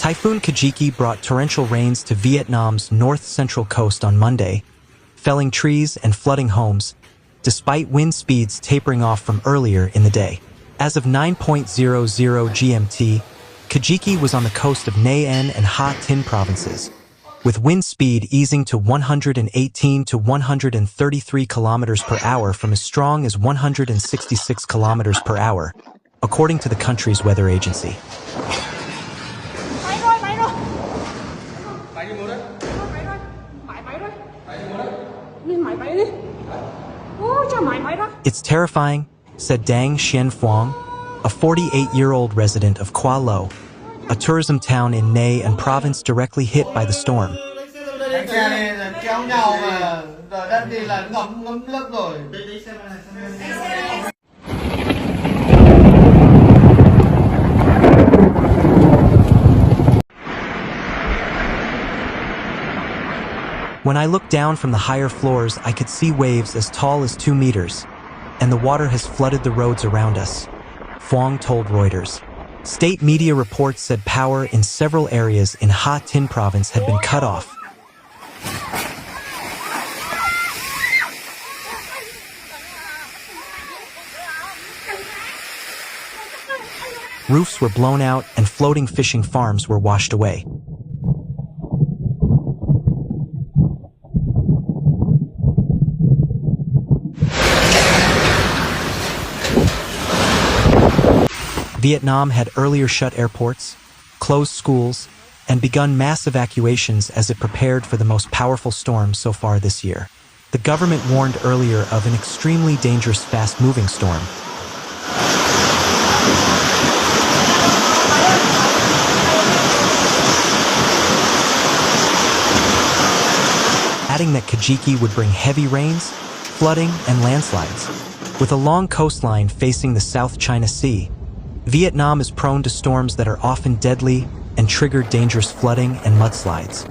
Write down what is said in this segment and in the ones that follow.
Typhoon Kajiki brought torrential rains to Vietnam's north-central coast on Monday, felling trees and flooding homes, despite wind speeds tapering off from earlier in the day. As of 9:00 GMT, Kajiki was on the coast of Nghe and Ha Tinh provinces, with wind speed easing to 118 to 133 kilometers per hour from as strong as 166 kilometers per hour, according to the country's weather agency. It's terrifying, said Dang Xian Phuong, a 48-year-old resident of Qua Lo, a tourism town in Nghe and province directly hit by the storm. When I looked down from the higher floors, I could see waves as tall as 2 meters, and the water has flooded the roads around us, Phuong told Reuters. State media reports said power in several areas in Ha Tinh province had been cut off. Roofs were blown out and floating fishing farms were washed away. Vietnam had earlier shut airports, closed schools, and begun mass evacuations as it prepared for the most powerful storm so far this year. The government warned earlier of an extremely dangerous fast-moving storm. Adding that Kajiki would bring heavy rains, flooding, and landslides. With a long coastline facing the South China Sea, Vietnam is prone to storms that are often deadly and trigger dangerous flooding and mudslides.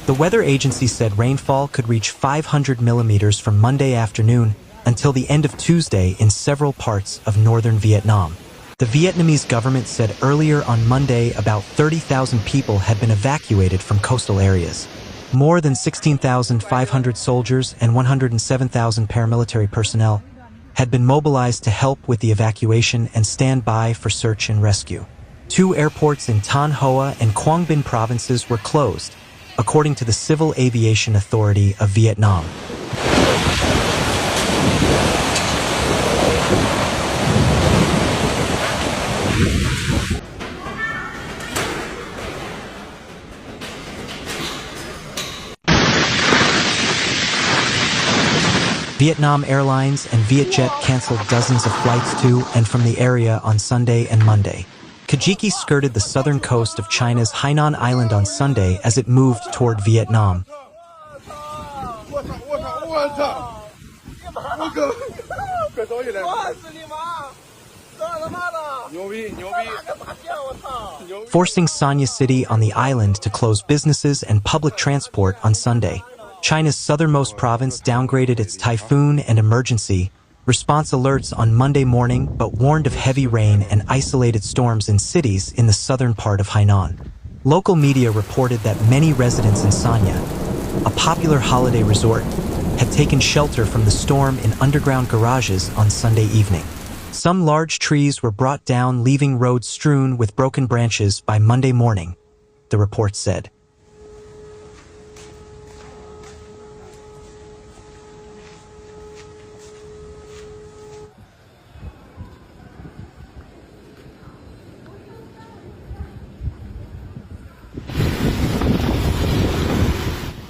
The weather agency said rainfall could reach 500 millimeters from Monday afternoon until the end of Tuesday in several parts of northern Vietnam. The Vietnamese government said earlier on Monday about 30,000 people had been evacuated from coastal areas. More than 16,500 soldiers and 107,000 paramilitary personnel had been mobilized to help with the evacuation and stand by for search and rescue. 2 airports in Thanh Hoa and Quang Binh provinces were closed, according to the Civil Aviation Authority of Vietnam. Vietnam Airlines and Vietjet canceled dozens of flights to and from the area on Sunday and Monday. Kajiki skirted the southern coast of China's Hainan Island on Sunday as it moved toward Vietnam. Forcing Sanya City on the island to close businesses and public transport on Sunday. China's southernmost province downgraded its typhoon and emergency response alerts on Monday morning but warned of heavy rain and isolated storms in cities in the southern part of Hainan. Local media reported that many residents in Sanya, a popular holiday resort, had taken shelter from the storm in underground garages on Sunday evening. Some large trees were brought down, leaving roads strewn with broken branches by Monday morning, the report said.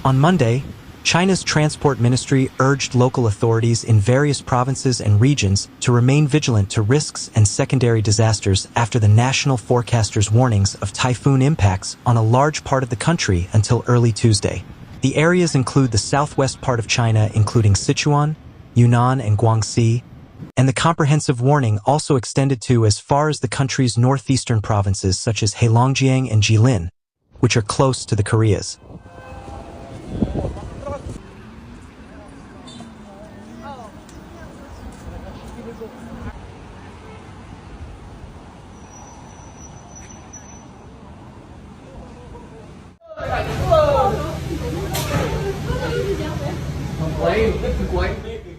On Monday, China's Transport Ministry urged local authorities in various provinces and regions to remain vigilant to risks and secondary disasters after the national forecaster's warnings of typhoon impacts on a large part of the country until early Tuesday. The areas include the southwest part of China, including Sichuan, Yunnan, and Guangxi, And the comprehensive warning also extended to as far as the country's northeastern provinces such as Heilongjiang and Jilin, which are close to the Koreas.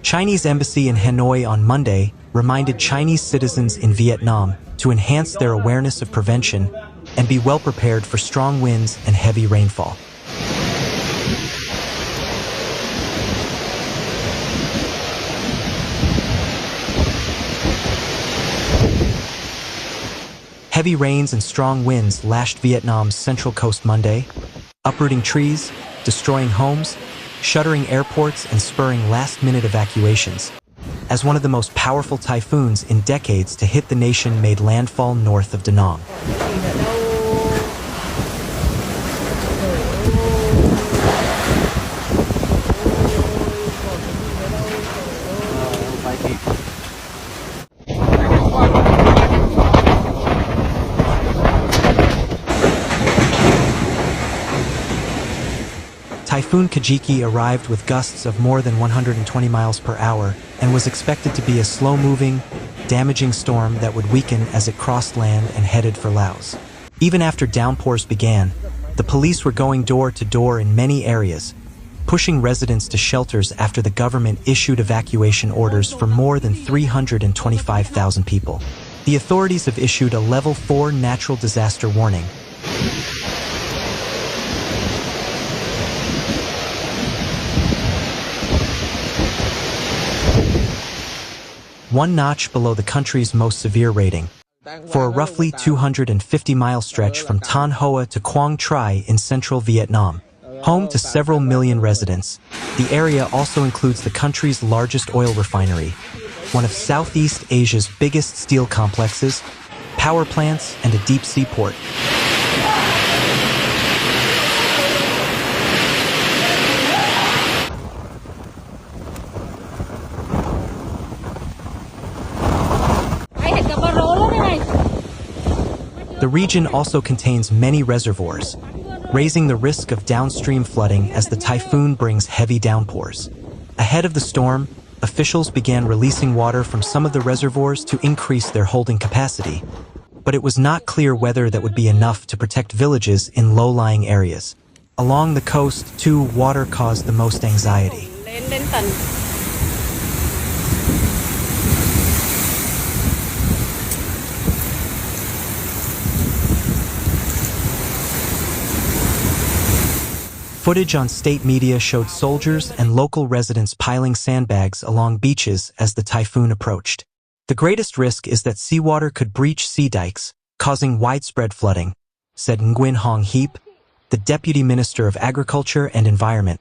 Chinese embassy in Hanoi on Monday reminded Chinese citizens in Vietnam to enhance their awareness of prevention and be well prepared for strong winds and heavy rainfall. Heavy rains and strong winds lashed Vietnam's central coast Monday, uprooting trees, destroying homes, shuttering airports, and spurring last-minute evacuations, as one of the most powerful typhoons in decades to hit the nation made landfall north of Da Nang. Typhoon Kajiki arrived with gusts of more than 120 miles per hour and was expected to be a slow-moving, damaging storm that would weaken as it crossed land and headed for Laos. Even after downpours began, the police were going door to door in many areas, pushing residents to shelters after the government issued evacuation orders for more than 325,000 people. The authorities have issued a Level 4 natural disaster warning. One notch below the country's most severe rating, for a roughly 250-mile stretch from Tan Hoa to Quang Tri in central Vietnam. Home to several million residents, the area also includes the country's largest oil refinery, one of Southeast Asia's biggest steel complexes, power plants, and a deep-sea port. The region also contains many reservoirs, raising the risk of downstream flooding as the typhoon brings heavy downpours. Ahead of the storm, officials began releasing water from some of the reservoirs to increase their holding capacity, but it was not clear whether that would be enough to protect villages in low-lying areas. Along the coast, too, water caused the most anxiety. Footage on state media showed soldiers and local residents piling sandbags along beaches as the typhoon approached. The greatest risk is that seawater could breach sea dikes, causing widespread flooding, said Nguyen Hong Heap, the Deputy Minister of Agriculture and Environment,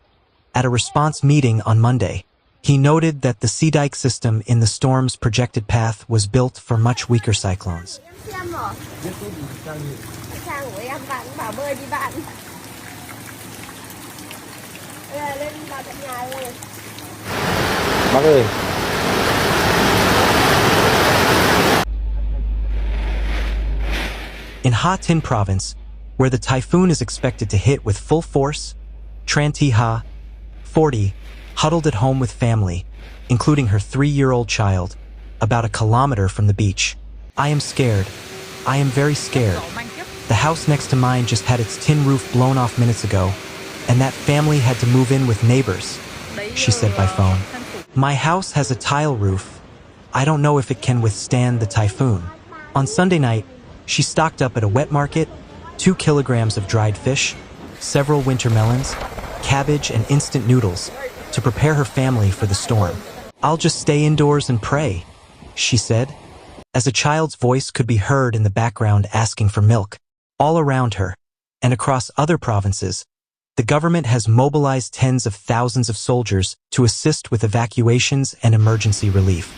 at a response meeting on Monday. He noted that the sea dike system in the storm's projected path was built for much weaker cyclones. In Ha Tinh province, where the typhoon is expected to hit with full force, Tran Thi Ha, 40, huddled at home with family, including her 3-year-old child, about a kilometer from the beach. "I am scared. I am very scared. The house next to mine just had its tin roof blown off minutes ago, and that family had to move in with neighbors," she said by phone. "My house has a tile roof. I don't know if it can withstand the typhoon." On Sunday night, she stocked up at a wet market, 2 kilograms of dried fish, several winter melons, cabbage, and instant noodles to prepare her family for the storm. "I'll just stay indoors and pray," she said, as a child's voice could be heard in the background asking for milk. All around her, and across other provinces, the government has mobilized tens of thousands of soldiers to assist with evacuations and emergency relief.